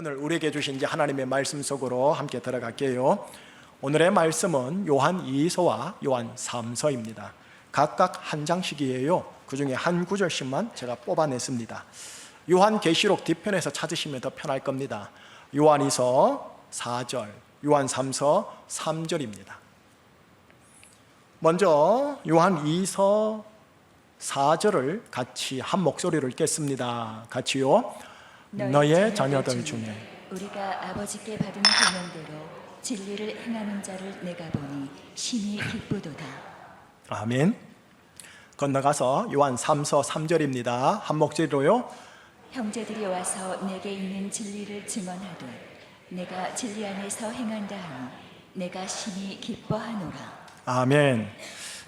오늘 우리에게 주신 이제 하나님의 말씀 속으로 함께 들어갈게요. 오늘의 말씀은 요한 2서와 요한 3서입니다. 각각 한 장씩이에요. 그 중에 한 구절씩만 제가 뽑아냈습니다. 요한 계시록 뒤편에서 찾으시면 더 편할 겁니다. 요한 2서 4절, 요한 3서 3절입니다. 먼저 요한 2서 4절을 같이 한 목소리로 읽겠습니다. 같이요. 너의 자녀들 중에 우리가 아버지께 받은 계명대로 진리를 행하는 자를 내가 보니 심히 기쁘도다. 아멘. 건너가서 요한 3서 3절입니다. 한 목소리로요. 형제들이 와서 내게 있는 진리를 증언하되 내가 진리 안에서 행한다 하니 내가 심히 기뻐하노라. 아멘.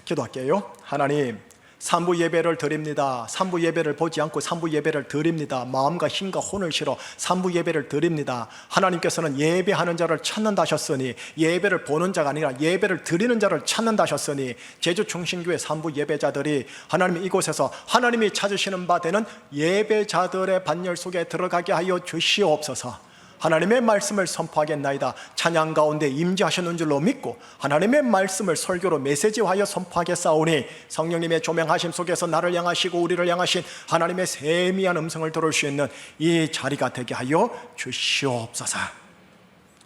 기도할게요. 하나님, 3부 예배를 드립니다. 3부 예배를 보지 않고 3부 예배를 드립니다. 마음과 힘과 혼을 실어 3부 예배를 드립니다. 하나님께서는 예배하는 자를 찾는다 하셨으니, 예배를 보는 자가 아니라 예배를 드리는 자를 찾는다 하셨으니, 제주충신교회 3부 예배자들이 하나님 이곳에서 하나님이 찾으시는 바 되는 예배자들의 반열 속에 들어가게 하여 주시옵소서. 하나님의 말씀을 선포하겠나이다. 찬양 가운데 임재하셨는 줄로 믿고 하나님의 말씀을 설교로 메시지화하여 선포하겠사오니, 성령님의 조명하심 속에서 나를 향하시고 우리를 향하신 하나님의 세미한 음성을 들을 수 있는 이 자리가 되게 하여 주시옵소서.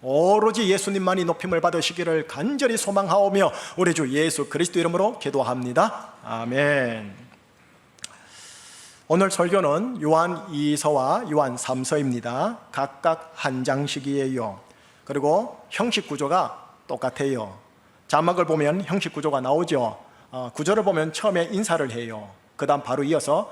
오로지 예수님만이 높임을 받으시기를 간절히 소망하오며 우리 주 예수 그리스도 이름으로 기도합니다. 아멘. 오늘 설교는 요한 2서와 요한 3서입니다. 각각 한 장씩이에요. 그리고 형식 구조가 똑같아요. 자막을 보면 형식 구조가 나오죠. 구절을 보면 처음에 인사를 해요. 그 다음 바로 이어서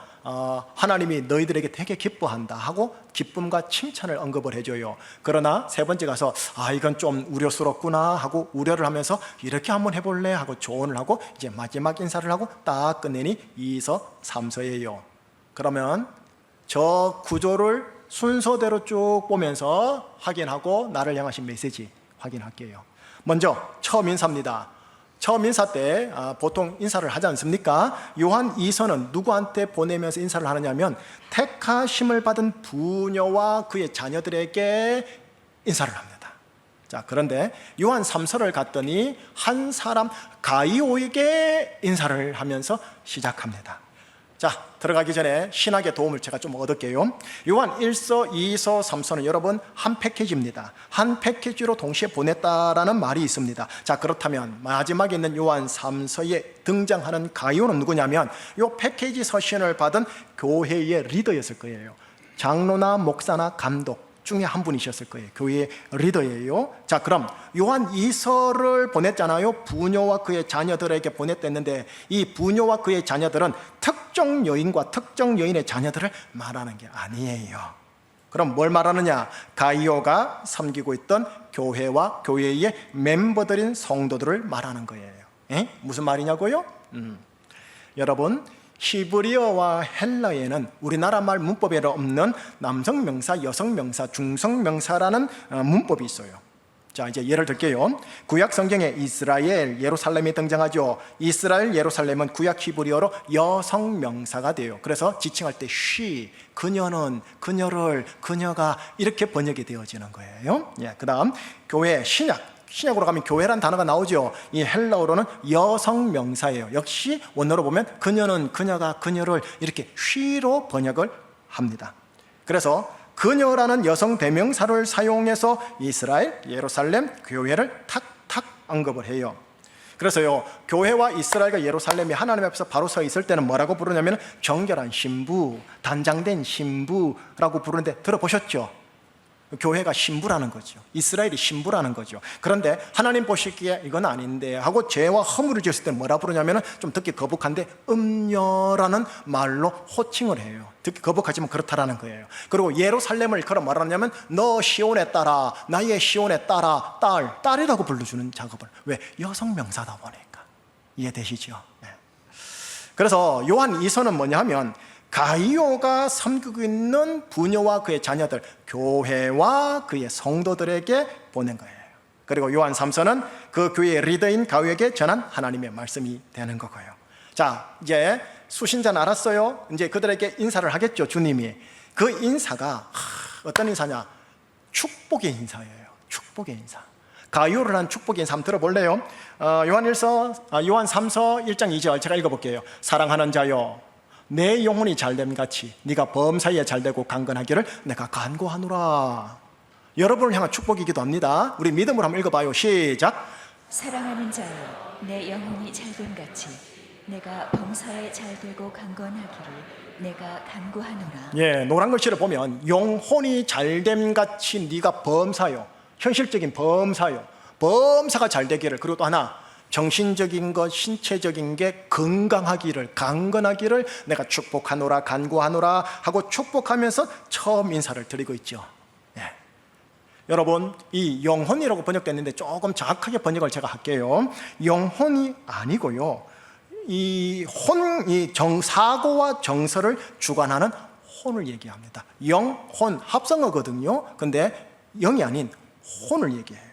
하나님이 너희들에게 되게 기뻐한다 하고 기쁨과 칭찬을 언급을 해줘요. 그러나 세 번째 가서 이건 좀 우려스럽구나 하고 우려를 하면서 이렇게 한번 해볼래 하고 조언을 하고 이제 마지막 인사를 하고 딱 끝내니 2서 3서예요. 그러면 저 구조를 순서대로 쭉 보면서 확인하고 나를 향하신 메시지 확인할게요. 먼저 처음 인사입니다. 처음 인사 때 보통 인사를 하지 않습니까? 요한 2서는 누구한테 보내면서 인사를 하느냐면 택하심을 받은 부녀와 그의 자녀들에게 인사를 합니다. 자, 그런데 요한 3서를 갔더니 한 사람 가이오에게 인사를 하면서 시작합니다. 자, 들어가기 전에 신학의 도움을 제가 좀 얻을게요. 요한 1서, 2서, 3서는 여러분 한 패키지입니다. 한 패키지로 동시에 보냈다라는 말이 있습니다. 자, 그렇다면 마지막에 있는 요한 3서에 등장하는 가이오는 누구냐면 요 패키지 서신을 받은 교회의 리더였을 거예요. 장로나 목사나 감독 중에 한 분이셨을 거예요. 교회의 리더예요. 자, 그럼 요한 2서를 보냈잖아요. 부녀와 그의 자녀들에게 보냈댔는데 이 부녀와 그의 자녀들은 특정 여인과 특정 여인의 자녀들을 말하는 게 아니에요. 그럼 뭘 말하느냐? 가이오가 섬기고 있던 교회와 교회의 멤버들인 성도들을 말하는 거예요. 무슨 말이냐고요? 여러분, 히브리어와 헬라어에는 우리나라 말 문법에 없는 남성명사, 여성명사, 중성명사라는 문법이 있어요. 자, 이제 예를 들게요. 구약 성경에 이스라엘, 예루살렘이 등장하죠. 이스라엘, 예루살렘은 구약 히브리어로 여성명사가 돼요. 그래서 지칭할 때 she, 그녀는, 그녀를, 그녀가 이렇게 번역이 되어지는 거예요. 그 다음 교회, 신약으로 가면 교회란 단어가 나오죠. 이 헬라어로는 여성 명사예요. 역시 원어로 보면 그녀는, 그녀가, 그녀를 이렇게 she로 번역을 합니다. 그래서 그녀라는 여성 대명사를 사용해서 이스라엘, 예루살렘, 교회를 탁탁 언급을 해요. 그래서요, 교회와 이스라엘과 예루살렘이 하나님 앞에서 바로 서 있을 때는 뭐라고 부르냐면 정결한 신부, 단장된 신부라고 부르는데 들어보셨죠? 교회가 신부라는 거죠. 이스라엘이 신부라는 거죠. 그런데 하나님 보시기에 이건 아닌데 하고 죄와 허물을 지었을 때 뭐라 부르냐면 좀 듣기 거북한데 음녀라는 말로 호칭을 해요. 듣기 거북하지만 그렇다라는 거예요. 그리고 예루살렘을 그럼 말하냐면 너 시온의 딸아, 나의 시온의 딸아, 딸이라고 불러주는 작업을. 왜? 여성 명사다 보니까. 이해되시죠? 네. 그래서 요한 2서는 뭐냐 하면 가이오가 섬기고 있는 부녀와 그의 자녀들, 교회와 그의 성도들에게 보낸 거예요. 그리고 요한 3서는 그 교회의 리더인 가이오에게 전한 하나님의 말씀이 되는 거고요. 자, 이제 수신자는 알았어요. 이제 그들에게 인사를 하겠죠, 주님이. 그 인사가 어떤 인사냐? 축복의 인사예요. 축복의 인사. 가요를 한 축복의 인사 한번 들어볼래요? 요한 3서 1장 2절 제가 읽어볼게요. 사랑하는 자여, 내 영혼이 잘됨 같이 네가 범사에 잘되고 강건하기를 내가 간구하노라. 여러분을 향한 축복이기도 합니다. 우리 믿음으로 한번 읽어봐요. 시작. 사랑하는 자여, 내 영혼이 잘됨 같이 내가 범사에 잘되고 강건하기를 내가 간구하노라. 예, 노란 글씨를 보면 영혼이 잘됨 같이 네가 범사요. 현실적인 범사요. 범사가 잘 되기를. 그리고 또 하나, 정신적인 것, 신체적인 게 건강하기를, 강건하기를 내가 축복하노라, 간구하노라 하고 축복하면서 처음 인사를 드리고 있죠. 예. 여러분, 이 영혼이라고 번역됐는데 조금 정확하게 번역을 제가 할게요. 영혼이 아니고요, 사고와 정서를 주관하는 혼을 얘기합니다. 영혼, 합성어거든요. 근데 영이 아닌 혼을 얘기해요.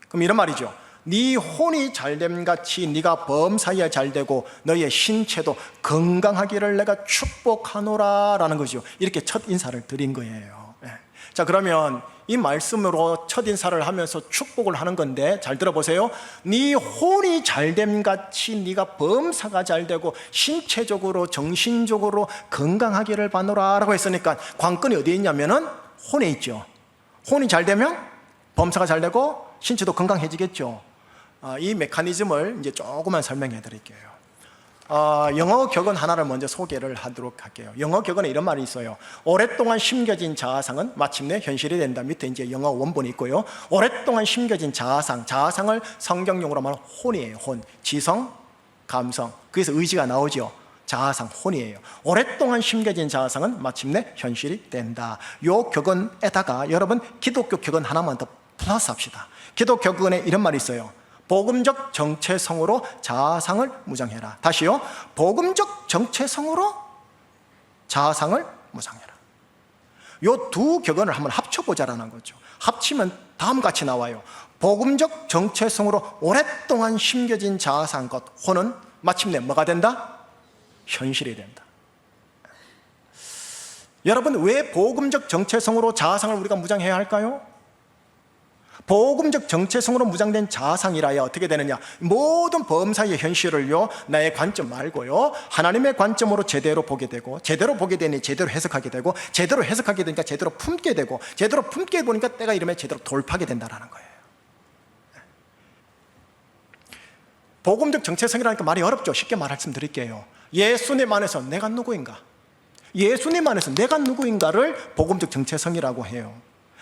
그럼 이런 말이죠. 네 혼이 잘됨 같이 네가 범사에 잘되고 너의 신체도 건강하기를 내가 축복하노라 라는 거죠. 이렇게 첫 인사를 드린 거예요. 예. 자, 그러면 이 말씀으로 첫 인사를 하면서 축복을 하는 건데 잘 들어보세요. 네 혼이 잘됨 같이 네가 범사가 잘되고 신체적으로 정신적으로 건강하기를 바노라 라고 했으니까 관건이 어디에 있냐면은 혼에 있죠. 혼이 잘되면 범사가 잘되고 신체도 건강해지겠죠. 이 메커니즘을 이제 조금만 설명해 드릴게요. 영어 격언 하나를 먼저 소개를 하도록 할게요. 영어 격언에 이런 말이 있어요. 오랫동안 심겨진 자아상은 마침내 현실이 된다. 밑에 이제 영어 원본이 있고요. 오랫동안 심겨진 자아상을 성경용어로 말하면 혼이에요. 혼, 지성, 감성. 그래서 의지가 나오죠. 자아상, 혼이에요. 오랫동안 심겨진 자아상은 마침내 현실이 된다. 요 격언에다가 여러분 기독교 격언 하나만 더 플러스 합시다. 기독교 격언에 이런 말이 있어요. 복음적 정체성으로 자아상을 무장해라. 다시요. 복음적 정체성으로 자아상을 무장해라. 요 두 격언을 한번 합쳐보자라는 거죠. 합치면 다음같이 나와요. 복음적 정체성으로 오랫동안 심겨진 자아상 것 혼은 마침내 뭐가 된다? 현실이 된다. 여러분, 왜 복음적 정체성으로 자아상을 우리가 무장해야 할까요? 복음적 정체성으로 무장된 자아상이라야 어떻게 되느냐? 모든 범사의 현실을요, 나의 관점 말고요, 하나님의 관점으로 제대로 보게 되고, 제대로 보게 되니 제대로 해석하게 되고, 제대로 해석하게 되니까 제대로 품게 되고, 제대로 품게 보니까 때가 이르면 제대로 돌파하게 된다는 거예요. 복음적 정체성이라니까 말이 어렵죠. 쉽게 말씀드릴게요. 예수님 안에서 내가 누구인가? 예수님 안에서 내가 누구인가를 복음적 정체성이라고 해요.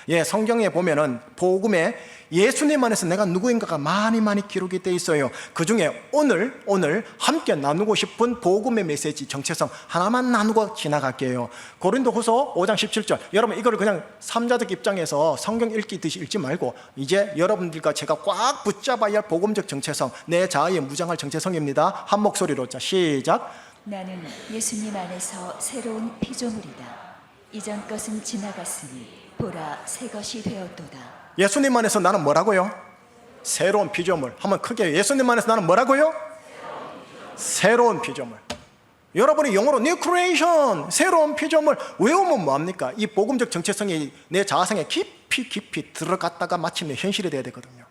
예, 성경에 보면은 복음에 예수님 안에서 내가 누구인가가 많이 기록이 되어 있어요. 그 중에 오늘 함께 나누고 싶은 복음의 메시지 정체성 하나만 나누고 지나갈게요. 고린도후서 5장 17절. 여러분 이거를 그냥 삼자적 입장에서 성경 읽기듯이 읽지 말고 이제 여러분들과 제가 꽉 붙잡아야 할 복음적 정체성, 내 자아에 무장할 정체성입니다. 한 목소리로. 자, 시작. 나는 예수님 안에서 새로운 피조물이다. 이전 것은 지나갔으니 보라 새 것이 되었도다. 예수님 안에서 나는 뭐라고요? 새로운 피조물. 한번 크게, 예수님 안에서 나는 뭐라고요? 새로운 피조물. 여러분이 영어로 New Creation, 새로운 피조물 외우면 뭐합니까? 이 복음적 정체성이 내 자아상에 깊이 들어갔다가 마침내 현실이 돼야 되거든요.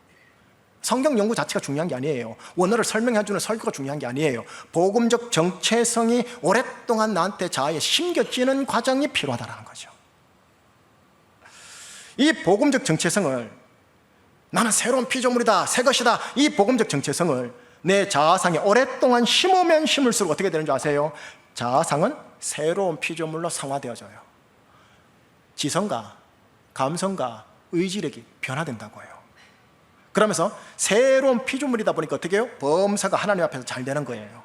성경 연구 자체가 중요한 게 아니에요. 원어를 설명해주는 설교가 중요한 게 아니에요. 복음적 정체성이 오랫동안 나한테 자아에 심겨지는 과정이 필요하다는 거죠. 이 복음적 정체성을, 나는 새로운 피조물이다, 새 것이다, 이 복음적 정체성을 내 자아상에 오랫동안 심으면 심을수록 어떻게 되는 줄 아세요? 자아상은 새로운 피조물로 상화되어져요. 지성과 감성과 의지력이 변화된다고 해요. 그러면서 새로운 피조물이다 보니까 어떻게 해요? 범사가 하나님 앞에서 잘 되는 거예요.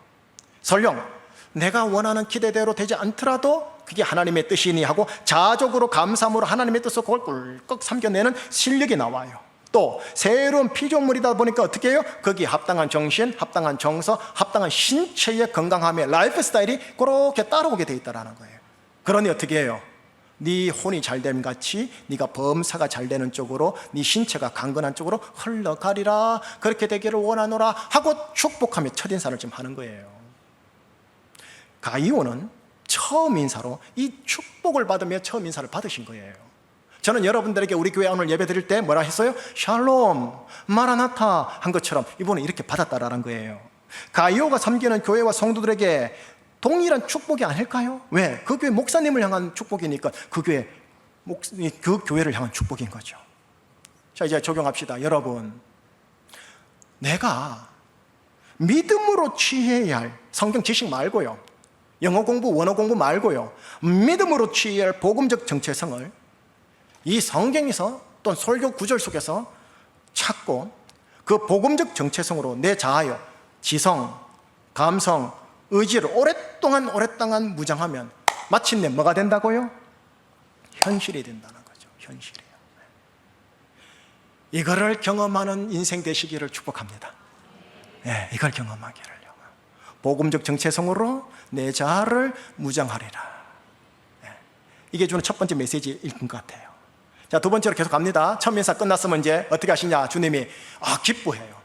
설령 내가 원하는 기대대로 되지 않더라도 그게 하나님의 뜻이니 하고 자적으로 감사함으로 하나님의 뜻을 그걸 꿀꺽 삼켜내는 실력이 나와요. 또 새로운 피조물이다 보니까 어떻게 해요? 거기에 합당한 정신, 합당한 정서, 합당한 신체의 건강함의 라이프 스타일이 그렇게 따라오게 돼 있다는 거예요. 그러니 어떻게 해요? 네 혼이 잘됨 같이 네가 범사가 잘 되는 쪽으로, 네 신체가 강건한 쪽으로 흘러가리라, 그렇게 되기를 원하노라 하고 축복하며 첫인사를 지금 하는 거예요. 가이오는 처음 인사로 이 축복을 받으며 처음 인사를 받으신 거예요. 저는 여러분들에게 우리 교회 오늘 예배 드릴 때 뭐라 했어요? 샬롬, 마라나타 한 것처럼 이분은 이렇게 받았다라는 거예요. 가이오가 섬기는 교회와 성도들에게 동일한 축복이 아닐까요? 왜? 그 교회 목사님을 향한 축복이니까 그 교회를 향한 축복인 거죠. 자, 이제 적용합시다. 여러분, 내가 믿음으로 취해야 할 성경 지식 말고요, 영어 공부, 원어 공부 말고요, 믿음으로 취해야 할 복음적 정체성을 이 성경에서 또는 설교 구절 속에서 찾고 그 복음적 정체성으로 내 자아요, 지성, 감성, 의지를 오랫동안 무장하면 마침내 뭐가 된다고요? 현실이 된다는 거죠. 현실이에요. 이거를 경험하는 인생 되시기를 축복합니다. 네, 이걸 경험하기를요. 복음적 정체성으로 내 자아를 무장하리라. 네, 이게 주는 첫 번째 메시지일 것 같아요. 자, 두 번째로 계속 갑니다. 첫 인사 끝났으면 이제 어떻게 하시냐? 주님이 기뻐해요.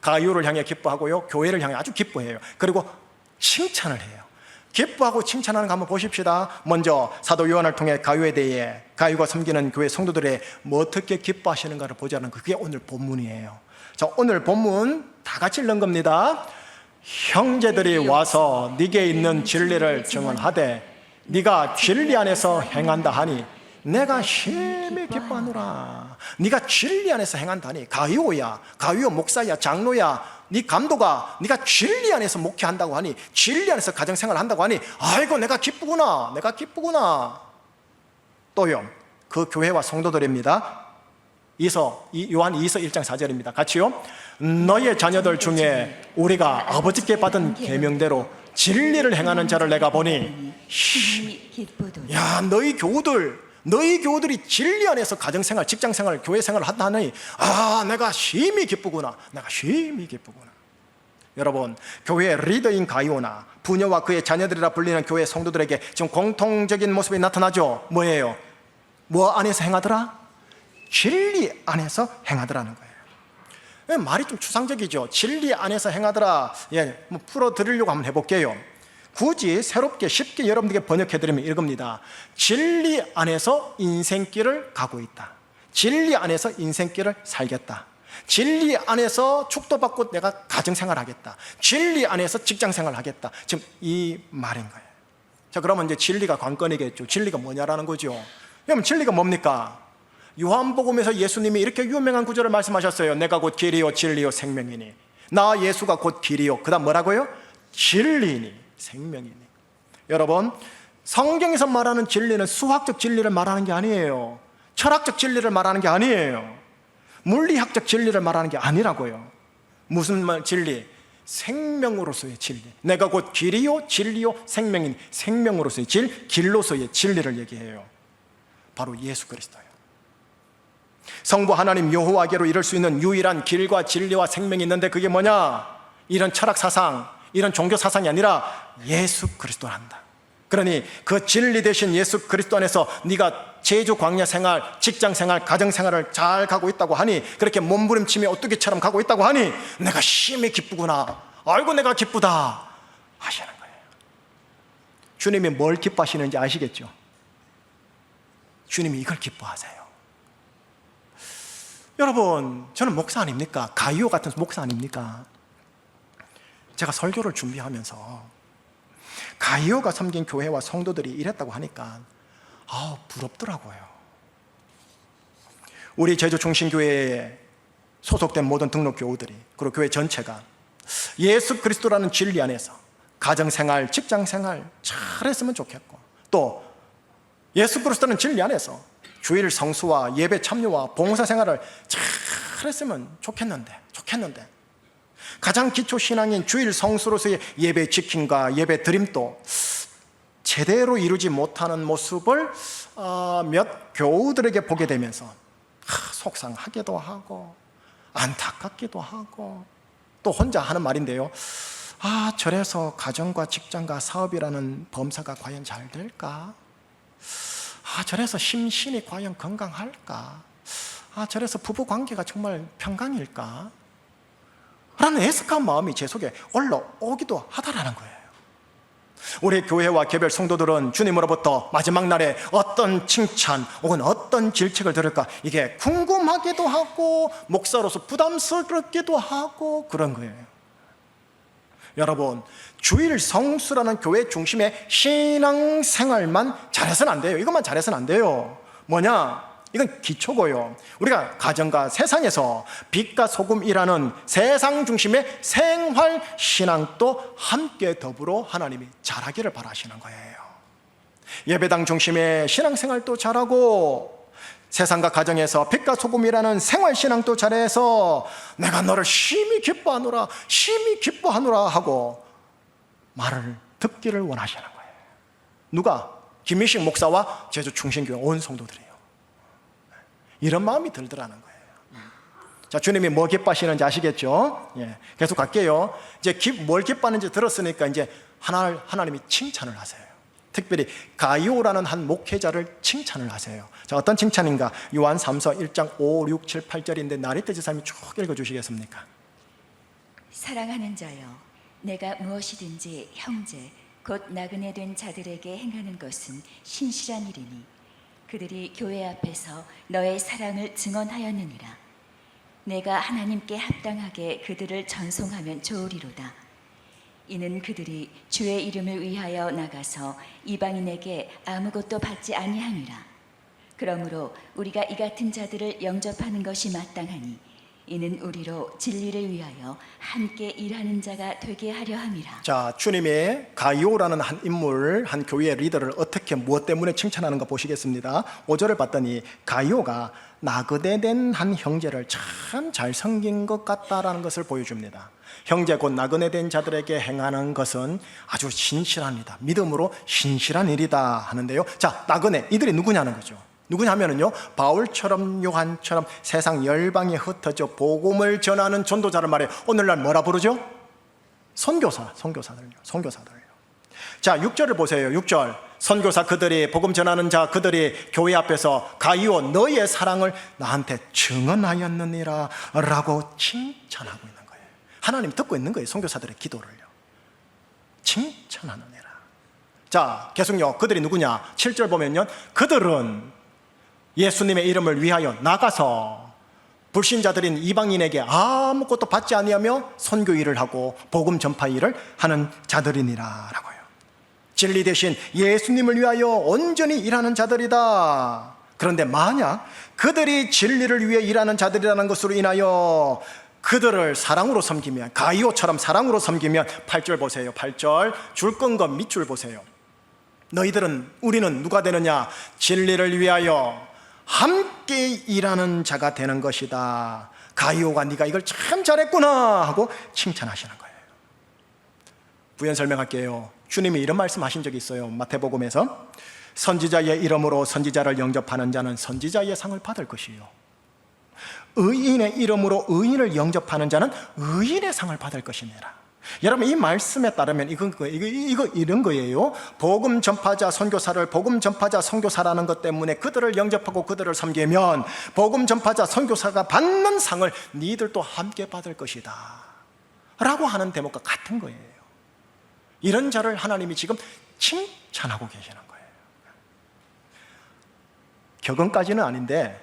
가요를 향해 기뻐하고요, 교회를 향해 아주 기뻐해요. 그리고 칭찬을 해요. 기뻐하고 칭찬하는 거 한번 보십시다. 먼저 사도 요한을 통해 가요에 대해, 가요가 섬기는 교회 성도들의 뭐 어떻게 기뻐하시는가를 보자는 그게 오늘 본문이에요. 자, 오늘 본문 다 같이 읽는 겁니다. 형제들이 와서 네게 있는 진리를 증언하되 네가 진리 안에서 행한다 하니 내가 심히 기뻐하노라. 네가 진리 안에서 행한다니. 가이오야, 가이오 목사야, 장로야, 네 감독아, 네가 진리 안에서 목회한다고 하니, 진리 안에서 가정생활을 한다고 하니, 아이고 내가 기쁘구나, 내가 기쁘구나. 또요, 그 교회와 성도들입니다. 요한 2서 1장 4절입니다. 같이요. 너의 자녀들 중에 우리가 아버지께 받은 계명대로 진리를 행하는 자를 내가 보니 야, 너희 교우들이 진리 안에서 가정생활, 직장생활, 교회생활을 한다니, 내가 심히 기쁘구나. 내가 심히 기쁘구나. 여러분, 교회의 리더인 가이오나 부녀와 그의 자녀들이라 불리는 교회 성도들에게 지금 공통적인 모습이 나타나죠. 뭐예요? 뭐 안에서 행하더라? 진리 안에서 행하더라는 거예요. 말이 좀 추상적이죠. 진리 안에서 행하더라. 풀어드리려고 한번 해볼게요. 굳이 새롭게 쉽게 여러분들에게 번역해드리면 이겁니다. 진리 안에서 인생길을 가고 있다. 진리 안에서 인생길을 살겠다. 진리 안에서 축도받고 내가 가정생활 하겠다. 진리 안에서 직장생활 하겠다. 지금 이 말인 거예요. 자, 그러면 이제 진리가 관건이겠죠. 진리가 뭐냐라는 거죠. 그럼 진리가 뭡니까? 요한복음에서 예수님이 이렇게 유명한 구절을 말씀하셨어요. 내가 곧 길이요 진리요 생명이니. 나 예수가 곧 길이요, 그 다음 뭐라고요? 진리니, 생명이니. 여러분, 성경에서 말하는 진리는 수학적 진리를 말하는 게 아니에요. 철학적 진리를 말하는 게 아니에요. 물리학적 진리를 말하는 게 아니라고요. 무슨 진리? 생명으로서의 진리. 내가 곧 길이요 진리요 생명이니. 생명으로서의 길로서의 진리를 얘기해요. 바로 예수 그리스도예요. 성부 하나님 여호와께로 이를 수 있는 유일한 길과 진리와 생명이 있는데 그게 뭐냐? 이런 철학 사상, 이런 종교 사상이 아니라 예수 그리스도란다. 그러니 그 진리 되신 예수 그리스도 안에서 네가 제주 광야 생활, 직장 생활, 가정 생활을 잘 가고 있다고 하니, 그렇게 몸부림치며 오뚜기처럼 가고 있다고 하니 내가 심히 기쁘구나. 아이고 내가 기쁘다 하시는 거예요. 주님이 뭘 기뻐하시는지 아시겠죠? 주님이 이걸 기뻐하세요. 여러분, 저는 목사 아닙니까? 가이오 같은 목사 아닙니까? 제가 설교를 준비하면서 가이오가 섬긴 교회와 성도들이 이랬다고 하니까 부럽더라고요. 우리 제주 중심교회에 소속된 모든 등록 교우들이, 그리고 교회 전체가 예수 그리스도라는 진리 안에서 가정생활, 직장생활 잘했으면 좋겠고, 또 예수 그리스도라는 진리 안에서 주일 성수와 예배 참여와 봉사생활을 잘했으면 좋겠는데 가장 기초 신앙인 주일 성수로서의 예배 지킴과 예배 드림도 제대로 이루지 못하는 모습을 몇 교우들에게 보게 되면서 속상하기도 하고 안타깝기도 하고, 또 혼자 하는 말인데요. 저래서 가정과 직장과 사업이라는 범사가 과연 잘 될까? 저래서 심신이 과연 건강할까? 저래서 부부관계가 정말 평강일까? 라는 애석한 마음이 제 속에 올라오기도 하다라는 거예요. 우리 교회와 개별 성도들은 주님으로부터 마지막 날에 어떤 칭찬 혹은 어떤 질책을 들을까, 이게 궁금하기도 하고 목사로서 부담스럽기도 하고 그런 거예요. 여러분, 주일 성수라는 교회 중심의 신앙생활만 잘해서는 안 돼요. 이것만 잘해서는 안 돼요. 뭐냐? 이건 기초고요. 우리가 가정과 세상에서 빛과 소금이라는 세상 중심의 생활 신앙도 함께 더불어 하나님이 잘하기를 바라시는 거예요. 예배당 중심의 신앙생활도 잘하고 세상과 가정에서 빛과 소금이라는 생활 신앙도 잘해서 내가 너를 심히 기뻐하노라, 심히 기뻐하노라 하고 말을 듣기를 원하시는 거예요. 누가? 김미식 목사와 제주 충신교회 온 성도들이에요. 이런 마음이 들더라는 거예요. 자, 주님이 뭐 기뻐하시는지 아시겠죠? 예, 계속 갈게요. 이제 뭘 기뻐하는지 들었으니까 이제 하나님이 칭찬을 하세요. 특별히 가이오라는 한 목회자를 칭찬을 하세요. 자, 어떤 칭찬인가? 요한 3서 1장 5, 6, 7, 8절인데 나리떼 지사님이 쭉 읽어주시겠습니까? 사랑하는 자여, 내가 무엇이든지 형제 곧 나그네 된 자들에게 행하는 것은 신실한 일이니 그들이 교회 앞에서 너의 사랑을 증언하였느니라. 내가 하나님께 합당하게 그들을 전송하면 좋으리로다. 이는 그들이 주의 이름을 위하여 나가서 이방인에게 아무것도 받지 아니함이라. 그러므로 우리가 이 같은 자들을 영접하는 것이 마땅하니 이는 우리로 진리를 위하여 함께 일하는 자가 되게 하려 함이라. 자, 주님의 가이오라는 한 인물, 한 교회의 리더를 어떻게 무엇 때문에 칭찬하는가 보시겠습니다. 5절을 봤더니 가이오가 나그네된 한 형제를 참 잘 섬긴 것 같다라는 것을 보여줍니다. 형제 곧 나그네된 자들에게 행하는 것은 아주 신실한 일이다, 믿음으로 신실한 일이다 하는데요. 자, 나그네, 이들이 누구냐는 거죠. 누구냐 하면은요, 바울처럼 요한처럼 세상 열방에 흩어져 복음을 전하는 전도자를 말해요. 오늘날 뭐라 부르죠? 선교사들요. 자, 6절을 보세요. 6절. 선교사 그들이, 복음 전하는 자 그들이 교회 앞에서 가이오 너희의 사랑을 나한테 증언하였느니라 라고 칭찬하고 있는 거예요. 하나님 듣고 있는 거예요. 선교사들의 기도를요. 칭찬하느니라. 자, 계속요. 그들이 누구냐? 7절 보면요, 그들은 예수님의 이름을 위하여 나가서 불신자들인 이방인에게 아무것도 받지 아니하며 선교 일을 하고 복음 전파 일을 하는 자들이니라 라고요. 진리 대신 예수님을 위하여 온전히 일하는 자들이다. 그런데 만약 그들이 진리를 위해 일하는 자들이라는 것으로 인하여 그들을 사랑으로 섬기면, 가이오처럼 사랑으로 섬기면, 8절 보세요. 8절 줄 건 것 밑줄 보세요. 우리는 누가 되느냐? 진리를 위하여 함께 일하는 자가 되는 것이다. 가이오가 네가 이걸 참 잘했구나 하고 칭찬하시는 거예요. 부연 설명할게요. 주님이 이런 말씀하신 적이 있어요. 마태복음에서 선지자의 이름으로 선지자를 영접하는 자는 선지자의 상을 받을 것이요, 의인의 이름으로 의인을 영접하는 자는 의인의 상을 받을 것이니라. 여러분, 이 말씀에 따르면 이런 거예요. 복음 전파자 선교사를 복음 전파자 선교사라는 것 때문에 그들을 영접하고 그들을 섬기면 복음 전파자 선교사가 받는 상을 니들도 함께 받을 것이다 라고 하는 대목과 같은 거예요. 이런 자를 하나님이 지금 칭찬하고 계시는 거예요. 격언까지는 아닌데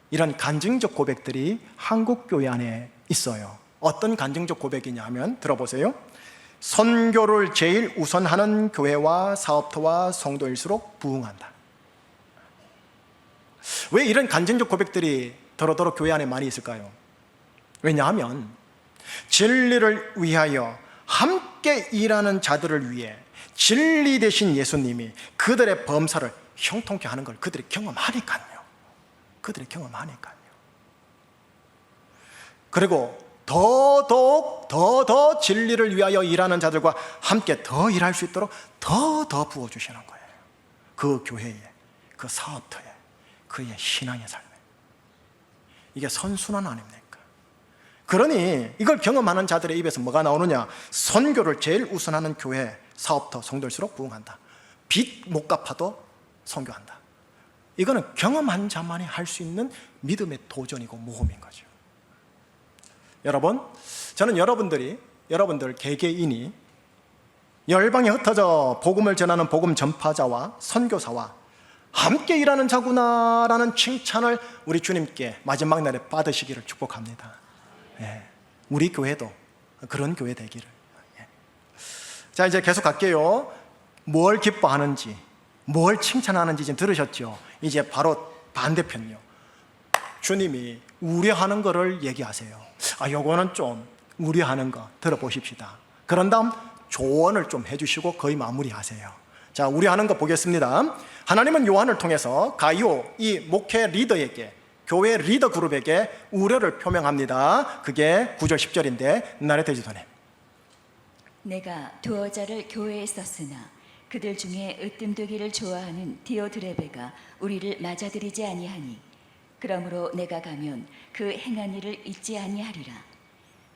이런 간증적 고백들이 한국교회 안에 있어요. 어떤 간증적 고백이냐 하면 들어보세요. 선교를 제일 우선하는 교회와 사업터와 성도일수록 부흥한다. 왜 이런 간증적 고백들이 더러더러 교회 안에 많이 있을까요? 왜냐하면 진리를 위하여 함께 일하는 자들을 위해 진리 대신 예수님이 그들의 범사를 형통케 하는 걸 그들이 경험하니까요. 그리고 더 진리를 위하여 일하는 자들과 함께 더 일할 수 있도록 더 부어주시는 거예요. 그 교회에, 그 사업터에, 그의 신앙의 삶에. 이게 선순환 아닙니까? 그러니 이걸 경험하는 자들의 입에서 뭐가 나오느냐? 선교를 제일 우선하는 교회, 사업터, 성도일수록 부흥한다. 빚 못 갚아도 선교한다. 이거는 경험한 자만이 할 수 있는 믿음의 도전이고 모험인 거죠. 여러분, 저는 여러분들 개개인이 열방에 흩어져 복음을 전하는 복음 전파자와 선교사와 함께 일하는 자구나라는 칭찬을 우리 주님께 마지막 날에 받으시기를 축복합니다. 예, 우리 교회도 그런 교회 되기를. 예. 자, 이제 계속 갈게요. 뭘 기뻐하는지, 뭘 칭찬하는지 지금 들으셨죠? 이제 바로 반대편요. 주님이 우려하는 거를 얘기하세요. 요거는 좀 우려하는 거 들어보십시다. 그런 다음 조언을 좀 해주시고 거의 마무리하세요. 자, 우려하는 거 보겠습니다. 하나님은 요한을 통해서 가이오, 이 목회 리더에게, 교회 리더 그룹에게 우려를 표명합니다. 그게 9절 10절인데 나레 대지도님. 내가 두어자를 교회에 썼으나 그들 중에 으뜸되기를 좋아하는 디오드레베가 우리를 맞아들이지 아니하니 그러므로 내가 가면 그 행한 일을 잊지 아니하리라.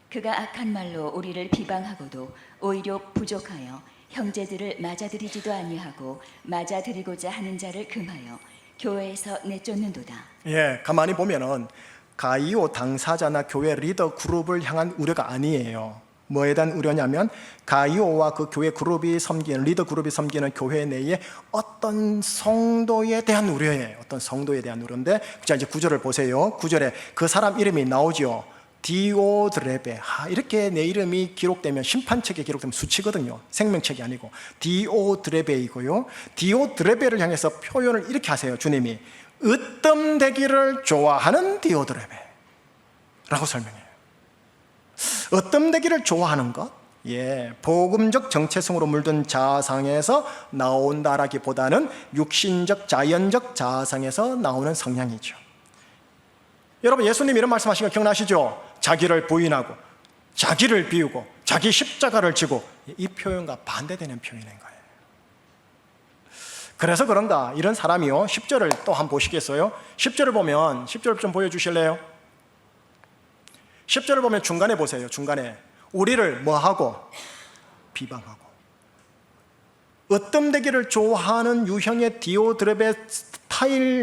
그가 악한 말로 우리를 비방하고도 오히려 부족하여 형제들을 맞아들이지도 아니하고 맞아들이고자 하는 자를 금하여 교회에서 내쫓는도다. 예, 가만히 보면은 가이오 당사자나 교회 리더 그룹을 향한 우려가 아니에요. 뭐에 대한 우려냐면 가이오와 그 교회 그룹이 섬기는, 리더 그룹이 섬기는 교회 내에 어떤 성도에 대한 우려예요. 어떤 성도에 대한 우려인데, 자, 이제 9절을 보세요. 9절에 그 사람 이름이 나오죠. 디오드레베. 이렇게 내 이름이 기록되면, 심판책에 기록되면 수치거든요. 생명책이 아니고 디오드레베이고요. 디오드레베를 향해서 표현을 이렇게 하세요. 주님이 으뜸되기를 좋아하는 디오드레베 라고 설명해요. 으뜸되기를 좋아하는 것, 예, 복음적 정체성으로 물든 자아상에서 나온다라기보다는 육신적 자연적 자아상에서 나오는 성향이죠. 여러분, 예수님 이런 말씀하신 거 기억나시죠? 자기를 부인하고 자기를 비우고 자기 십자가를 지고, 이 표현과 반대되는 표현인 거예요. 그래서 그런가 이런 사람이요, 10절을 또 한번 보시겠어요? 10절을 보면, 10절 좀 보여주실래요? 10절을 보면 중간에 보세요. 중간에 우리를 뭐하고? 비방하고. 으뜸되기를 좋아하는 유형의 디오드레베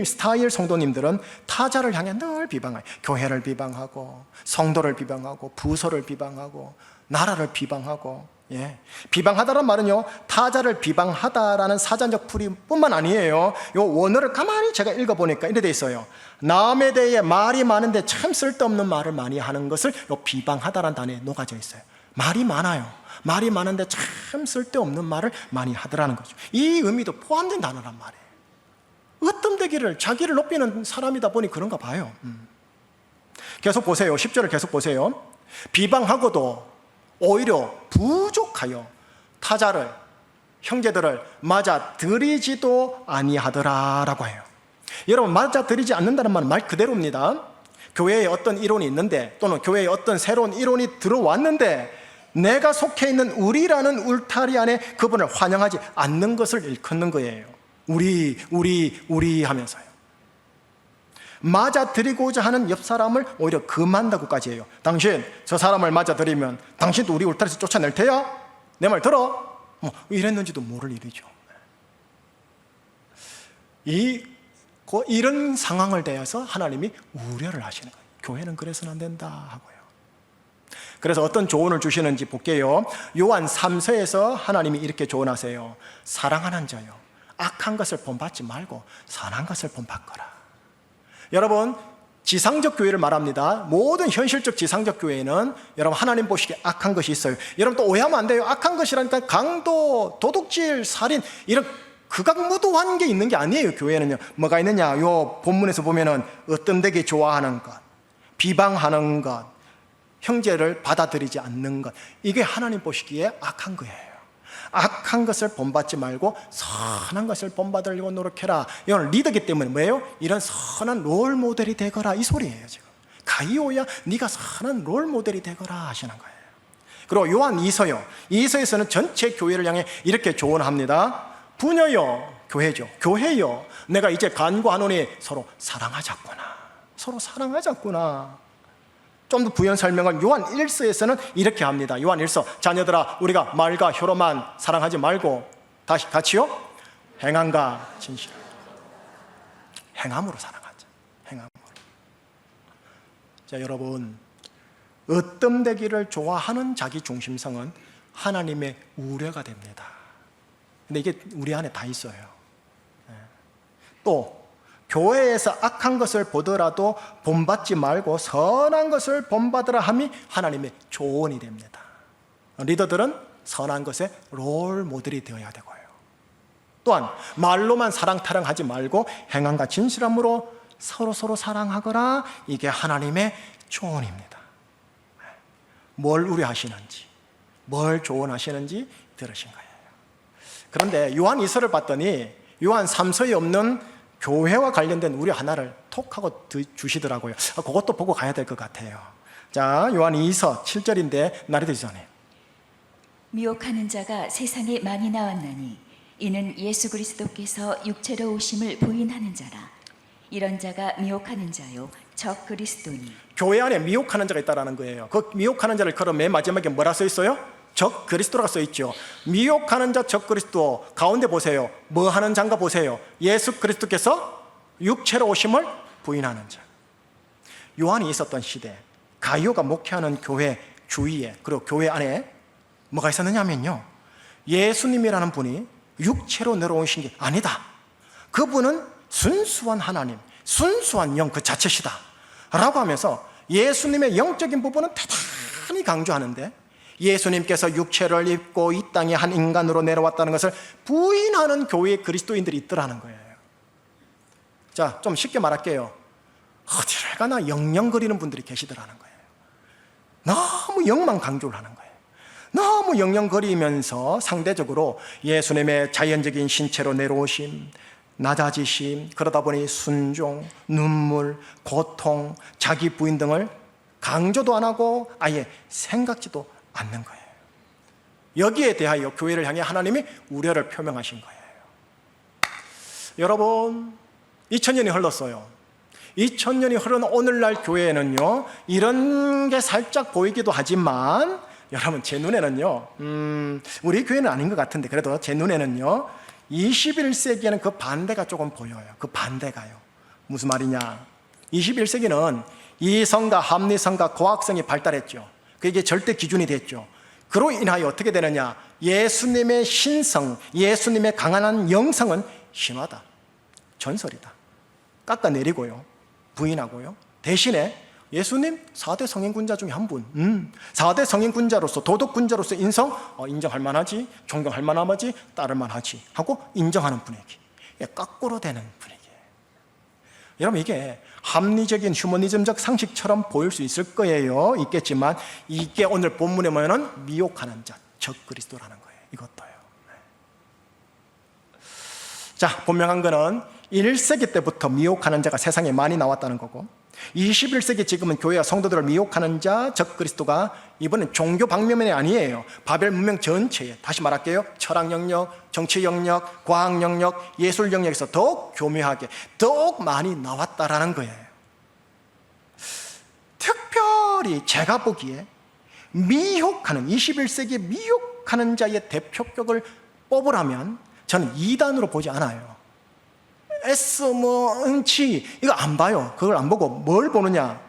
스타일 성도님들은 타자를 향해 늘 비방해요. 교회를 비방하고, 성도를 비방하고, 부서를 비방하고, 나라를 비방하고. 예, 비방하다는 말은요, 타자를 비방하다라는 사전적 풀이뿐만 아니에요. 요 원어를 가만히 제가 읽어보니까 이렇게 돼 있어요. 남에 대해 말이 많은데 참 쓸데없는 말을 많이 하는 것을 요 비방하다라는 단어에 녹아져 있어요. 말이 많아요. 말이 많은데 참 쓸데없는 말을 많이 하더라는 거죠. 이 의미도 포함된 단어란 말이에요. 으뜸되기를, 자기를 높이는 사람이다 보니 그런가 봐요. 계속 보세요. 10절을 계속 보세요. 비방하고도 오히려 부족하여 타자를, 형제들을 맞아들이지도 아니하더라라고 해요. 여러분, 맞아들이지 않는다는 말은 말 그대로입니다. 교회에 어떤 이론이 있는데, 또는 교회에 어떤 새로운 이론이 들어왔는데 내가 속해 있는 우리라는 울타리 안에 그분을 환영하지 않는 것을 일컫는 거예요. 우리 하면서요. 맞아들이고자 하는 옆 사람을 오히려 금한다고까지 해요. 당신 저 사람을 맞아들이면 당신도 우리 울타리에서 쫓아낼 테야? 내 말 들어? 이랬는지도 모를 일이죠. 이런 상황을 대해서 하나님이 우려를 하시는 거예요. 교회는 그래서는 안 된다 하고요. 그래서 어떤 조언을 주시는지 볼게요. 요한 3서에서 하나님이 이렇게 조언하세요. 사랑하는 자요, 악한 것을 본받지 말고 선한 것을 본받거라. 여러분, 지상적 교회를 말합니다. 모든 현실적 지상적 교회는 여러분 하나님 보시기에 악한 것이 있어요. 여러분 또 오해하면 안 돼요. 악한 것이라니까 강도, 도둑질, 살인, 이런 극악무도한 게 있는 게 아니에요. 교회는요, 뭐가 있느냐, 요 본문에서 보면은 으뜸되게 좋아하는 것, 비방하는 것, 형제를 받아들이지 않는 것, 이게 하나님 보시기에 악한 거예요. 악한 것을 본받지 말고 선한 것을 본받으려고 노력해라. 이건 리더기 때문에 뭐예요? 이런 선한 롤 모델이 되거라, 이 소리예요. 지금 가이오야, 네가 선한 롤 모델이 되거라 하시는 거예요. 그리고 요한 2서요, 2서에서는 전체 교회를 향해 이렇게 조언합니다. 부녀여, 교회죠, 교회여, 내가 이제 간구하노니 서로 사랑하자꾸나. 서로 사랑하자꾸나. 좀 더 부연 설명을 요한 1서에서는 이렇게 합니다. 요한 1서, 자녀들아, 우리가 말과 혀로만 사랑하지 말고, 다시 같이요, 행함과 진실, 행함으로 사랑하자. 행함으로. 자, 여러분, 으뜸되기를 좋아하는 자기 중심성은 하나님의 우려가 됩니다. 근데 이게 우리 안에 다 있어요. 또 교회에서 악한 것을 보더라도 본받지 말고 선한 것을 본받으라 함이 하나님의 조언이 됩니다. 리더들은 선한 것의 롤 모델이 되어야 되고요. 또한 말로만 사랑 타령하지 말고 행함과 진실함으로 서로 사랑하거라. 이게 하나님의 조언입니다. 뭘 우려하시는지, 뭘 조언하시는지 들으신 거예요. 그런데 요한 2서를 봤더니 요한 3서에 없는 교회와 관련된 우려 하나를 톡 하고 주시더라고요. 그것도 보고 가야 될 것 같아요. 자, 요한 2서 7절인데 날이 되기 전에 미혹하는 자가 세상에 많이 나왔나니 이는 예수 그리스도께서 육체로 오심을 부인하는 자라. 이런 자가 미혹하는 자요 적 그리스도니. 교회 안에 미혹하는 자가 있다라는 거예요. 그 미혹하는 자를 걸어 맨 마지막에 뭐라 써 있어요? 적 그리스도라고 써 있죠. 미혹하는 자 적 그리스도 가운데 보세요. 뭐 하는 자인가 보세요. 예수 그리스도께서 육체로 오심을 부인하는 자. 요한이 있었던 시대 가룟유가 목회하는 교회 주위에 그리고 교회 안에 뭐가 있었느냐면요, 예수님이라는 분이 육체로 내려오신 게 아니다. 그분은 순수한 하나님, 순수한 영 그 자체시다 라고 하면서 예수님의 영적인 부분은 대단히 강조하는데 예수님께서 육체를 입고 이 땅에 한 인간으로 내려왔다는 것을 부인하는 교회의 그리스도인들이 있더라는 거예요. 자, 좀 쉽게 말할게요. 어디를 가나 영영거리는 분들이 계시더라는 거예요. 너무 영만 강조를 하는 거예요. 너무 영영거리면서 상대적으로 예수님의 자연적인 신체로 내려오심, 낮아지심, 그러다 보니 순종, 눈물, 고통, 자기 부인 등을 강조도 안 하고 아예 생각지도 않는 거예요. 여기에 대하여 교회를 향해 하나님이 우려를 표명하신 거예요. 여러분, 2000년이 흘렀어요. 2000년이 흐른 오늘날 교회에는요, 이런 게 살짝 보이기도 하지만 여러분, 제 눈에는요, 우리 교회는 아닌 것 같은데 그래도 제 눈에는요 21세기에는 그 반대가 조금 보여요. 그 반대가요. 무슨 말이냐, 21세기는 이성과 합리성과 과학성이 발달했죠. 그게 절대 기준이 됐죠. 그로 인하여 어떻게 되느냐, 예수님의 신성, 예수님의 강한 영성은 신화다, 전설이다, 깎아내리고요, 부인하고요. 대신에 예수님 4대 성인군자 중에 한 분, 4대 성인군자로서 도덕군자로서 인정할 만하지, 존경할 만하지, 따를 만하지 하고 인정하는 분위기, 거꾸로 되는 분위기예요. 여러분, 이게 합리적인 휴머니즘적 상식처럼 보일 수 있을 거예요. 있겠지만 이게 오늘 본문에 뭐냐면 미혹하는 자, 적 그리스도라는 거예요. 이것도요. 자, 분명한 거는 1세기 때부터 미혹하는 자가 세상에 많이 나왔다는 거고, 21세기 지금은 교회와 성도들을 미혹하는 자, 적 그리스도가 이번엔 종교 방면이 아니에요. 바벨 문명 전체에, 다시 말할게요, 철학 영역, 정치 영역, 과학 영역, 예술 영역에서 더욱 교묘하게 더욱 많이 나왔다라는 거예요. 특별히 제가 보기에 미혹하는, 21세기 미혹하는 자의 대표격을 뽑으라면 저는 2단으로 보지 않아요. 이거 안 봐요. 그걸 안 보고 뭘 보느냐,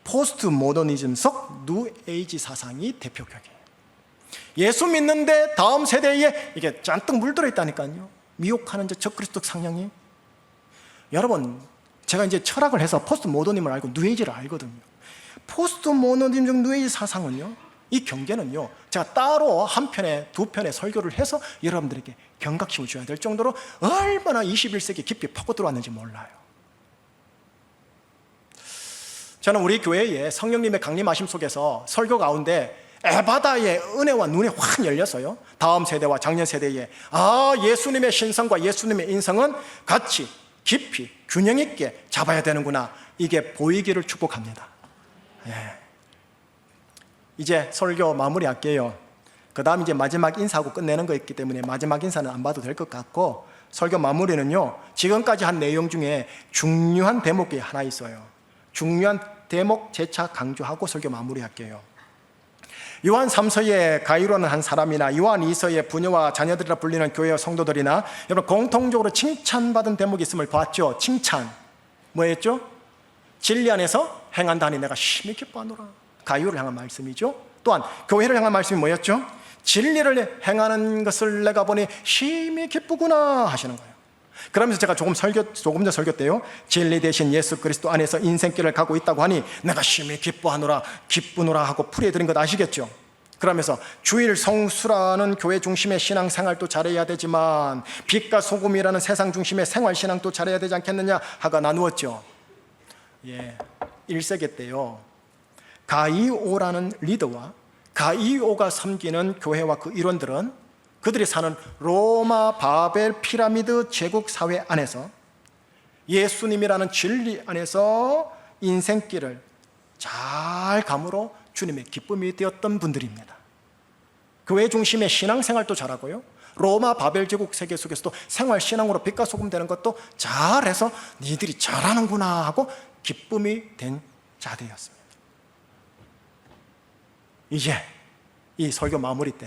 포스트 모더니즘 속 뉴에이지 사상이 대표격이에요. 예수 믿는데 다음 세대에 이게 잔뜩 물들어 있다니까요. 미혹하는 적 그리스도 상향이. 여러분, 제가 이제 철학을 해서 포스트 모더니즘을 알고 뉴에이지를 알거든요. 포스트 모더니즘 뉴에이지 사상은요, 이 경계는요, 제가 따로 한 편에 두 편의 설교를 해서 여러분들에게 경각심을 줘야 될 정도로 얼마나 21세기 깊이 파고 들어왔는지 몰라요. 저는 우리 교회에 성령님의 강림하심 속에서 설교 가운데 에바다의 은혜와 눈이 확 열렸어요. 다음 세대와 작년 세대에 예수님의 신성과 예수님의 인성은 같이 깊이 균형 있게 잡아야 되는구나, 이게 보이기를 축복합니다. 이제 설교 마무리할게요. 그 다음 이제 마지막 인사하고 끝내는 거 있기 때문에 마지막 인사는 안 봐도 될 것 같고, 설교 마무리는요, 지금까지 한 내용 중에 중요한 대목이 하나 있어요. 중요한 대목 재차 강조하고 설교 마무리할게요. 요한 3서의 가이로는 한 사람이나 요한 2서의 부녀와 자녀들이라 불리는 교회의 성도들이나 여러분 공통적으로 칭찬받은 대목이 있음을 봤죠. 칭찬 뭐였죠? 진리 안에서 행한다니 내가 심히 기뻐하노라. 가이오를 향한 말씀이죠. 또한 교회를 향한 말씀이 뭐였죠? 진리를 행하는 것을 내가 보니 심히 기쁘구나 하시는 거예요. 그러면서 제가 조금 전 설교 때요, 진리 대신 예수 그리스도 안에서 인생길을 가고 있다고 하니 내가 심히 기뻐하노라, 기쁘노라 하고 풀이해드린 것 아시겠죠? 그러면서 주일 성수라는 교회 중심의 신앙생활도 잘해야 되지만 빛과 소금이라는 세상 중심의 생활신앙도 잘해야 되지 않겠느냐 하가 나누었죠. 1세기 때요, 가이오라는 리더와 가이오가 섬기는 교회와 그 일원들은 그들이 사는 로마 바벨 피라미드 제국 사회 안에서 예수님이라는 진리 안에서 인생길을 잘 감으로 주님의 기쁨이 되었던 분들입니다. 교회 중심의 신앙생활도 잘하고요, 로마 바벨 제국 세계 속에서도 생활신앙으로 빛과 소금 되는 것도 잘해서 니들이 잘하는구나 하고 기쁨이 된 자들이었습니다. 이제 이 설교 마무리 때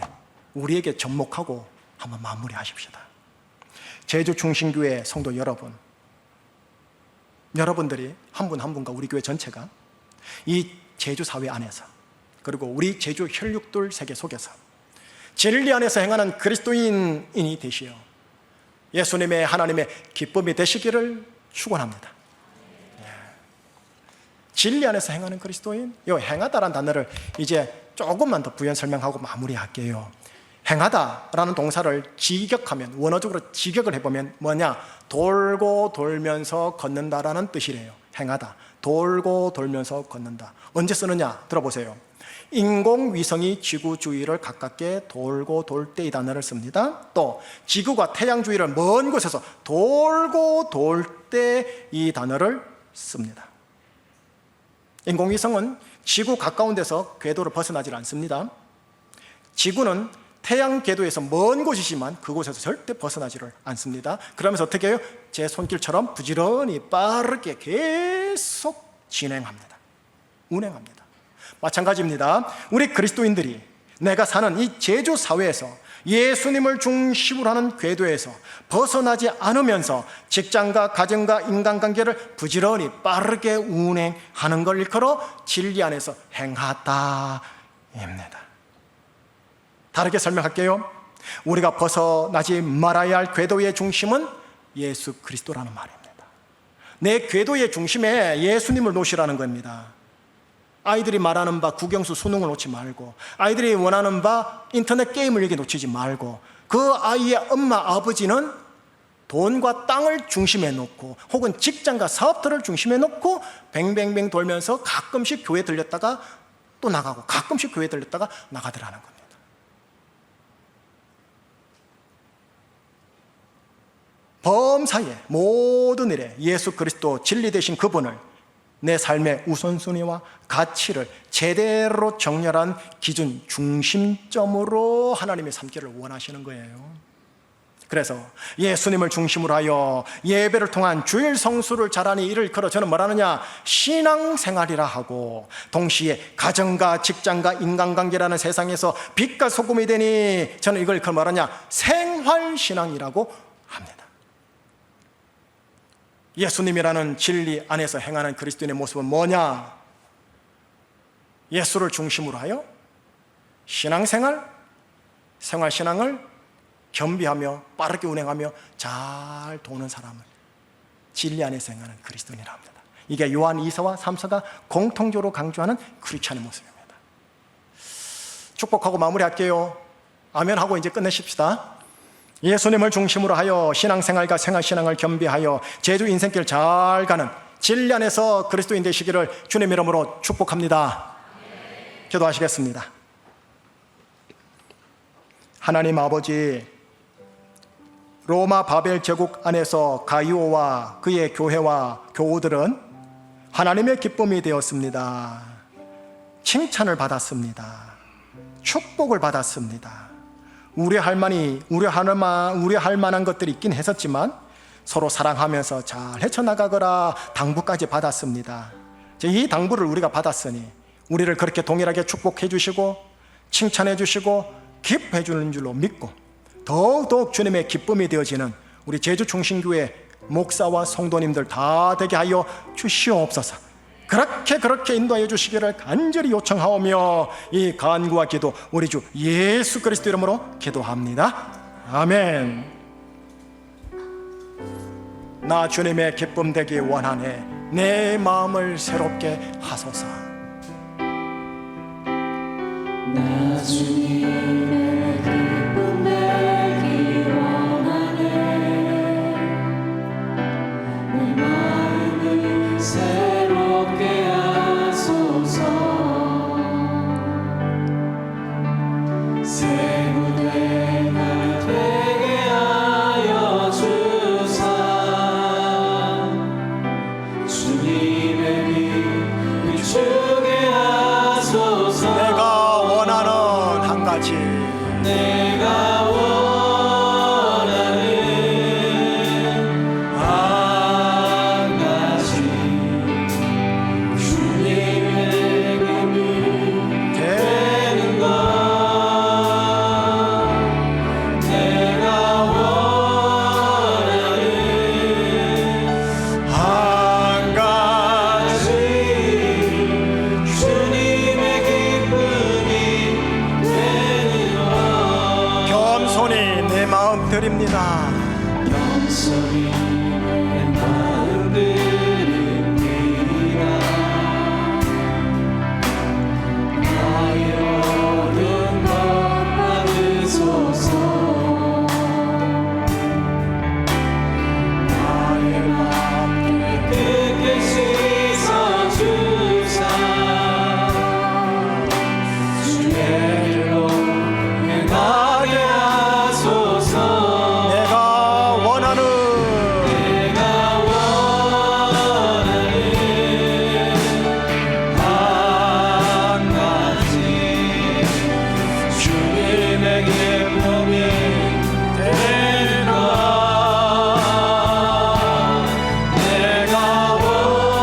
우리에게 접목하고 한번 마무리하십시다. 제주 중심교회 성도 여러분, 여러분들이 한 분 한 분과 우리 교회 전체가 이 제주 사회 안에서, 그리고 우리 제주 혈육들 세계 속에서 진리 안에서 행하는 그리스도인이 되시어 예수님의 하나님의 기쁨이 되시기를 축원합니다. 진리 안에서 행하는 그리스도인, 이 행하다라는 단어를 이제 조금만 더 부연 설명하고 마무리할게요. 행하다라는 동사를 직역하면, 원어적으로 직역을 해보면 뭐냐? 돌고 돌면서 걷는다라는 뜻이래요. 행하다, 돌고 돌면서 걷는다. 언제 쓰느냐? 들어보세요. 인공위성이 지구 주위를 가깝게 돌고 돌 때 이 단어를 씁니다. 또 지구가 태양 주위를 먼 곳에서 돌고 돌 때 이 단어를 씁니다. 인공위성은 지구 가까운 데서 궤도를 벗어나질 않습니다. 지구는 태양 궤도에서 먼 곳이지만 그곳에서 절대 벗어나지를 않습니다. 그러면서 어떻게 해요? 제 손길처럼 부지런히 빠르게 계속 진행합니다. 운행합니다. 마찬가지입니다. 우리 그리스도인들이 내가 사는 이 제주 사회에서 예수님을 중심으로 하는 궤도에서 벗어나지 않으면서 직장과 가정과 인간관계를 부지런히 빠르게 운행하는 걸 일컬어 진리 안에서 행하다입니다. 다르게 설명할게요. 우리가 벗어나지 말아야 할 궤도의 중심은 예수 그리스도라는 말입니다. 내 궤도의 중심에 예수님을 놓으시라는 겁니다. 아이들이 말하는 바 국영수 수능을 놓지 말고, 아이들이 원하는 바 인터넷 게임을 여기 놓치지 말고, 그 아이의 엄마 아버지는 돈과 땅을 중심에 놓고 혹은 직장과 사업들을 중심에 놓고 뱅뱅뱅 돌면서 가끔씩 교회 들렸다가 또 나가고 가끔씩 교회 들렸다가 나가더라는 겁니다. 범사에 모든 일에 예수 그리스도 진리 되신 그분을 내 삶의 우선순위와 가치를 제대로 정렬한 기준 중심점으로 하나님의 삼기를 원하시는 거예요. 그래서 예수님을 중심으로 하여 예배를 통한 주일 성수를 잘하니 이를 걸어 저는 뭐라느냐? 신앙생활이라 하고, 동시에 가정과 직장과 인간관계라는 세상에서 빛과 소금이 되니 저는 이걸 걸어 뭐라냐? 생활신앙이라고 합니다. 예수님이라는 진리 안에서 행하는 그리스도인의 모습은 뭐냐? 예수를 중심으로 하여 신앙생활, 생활신앙을 겸비하며 빠르게 운행하며 잘 도는 사람을 진리 안에서 행하는 그리스도인이라 합니다. 이게 요한 2서와 3서가 공통적으로 강조하는 크리스찬의 모습입니다. 축복하고 마무리할게요. 아멘 하고 이제 끝내십시다. 예수님을 중심으로 하여 신앙생활과 생활신앙을 겸비하여 제주 인생길 잘 가는 진리 안에서 그리스도인 되시기를 주님 이름으로 축복합니다. 기도하시겠습니다. 하나님 아버지, 로마 바벨 제국 안에서 가이오와 그의 교회와 교우들은 하나님의 기쁨이 되었습니다. 칭찬을 받았습니다. 축복을 받았습니다. 우려할 만한 것들이 있긴 했었지만 서로 사랑하면서 잘 헤쳐나가거라 당부까지 받았습니다. 이 당부를 우리가 받았으니 우리를 그렇게 동일하게 축복해 주시고 칭찬해 주시고 기뻐해 주는 줄로 믿고 더욱 주님의 기쁨이 되어지는 우리 제주 중심교회 목사와 성도님들 다 되게 하여 주시옵소서. 그렇게 인도하여 주시기를 간절히 요청하오며 이 간구와 기도 우리 주 예수 그리스도 이름으로 기도합니다. 아멘. 나 주님의 기쁨 되기 원하네. 내 마음을 새롭게 하소서. 나 주님의 기쁨 되기 원하네. 내 마음을 새롭게 하소서. 새 무대가 되게 하여 주사. 주님의 빛 비추게 하소서. 내가 원하는 한 가지, 내가 원하는 한 가지, 주님의 기쁨이 되는 것. 내가 원하는 한 가지, 주님의 기쁨이 되는 것. 겸손히 내 마음 드립니다. 겸손히 내 마음 드립니다. 나의 모든 것 받으소서. 나의 마음 깨끗게 씻어주사. 주의 길로 행하게 하소서. 내가 원하는 내가 원하는 한 가지, 주님의 기쁨이 되는 것. 내가 원하는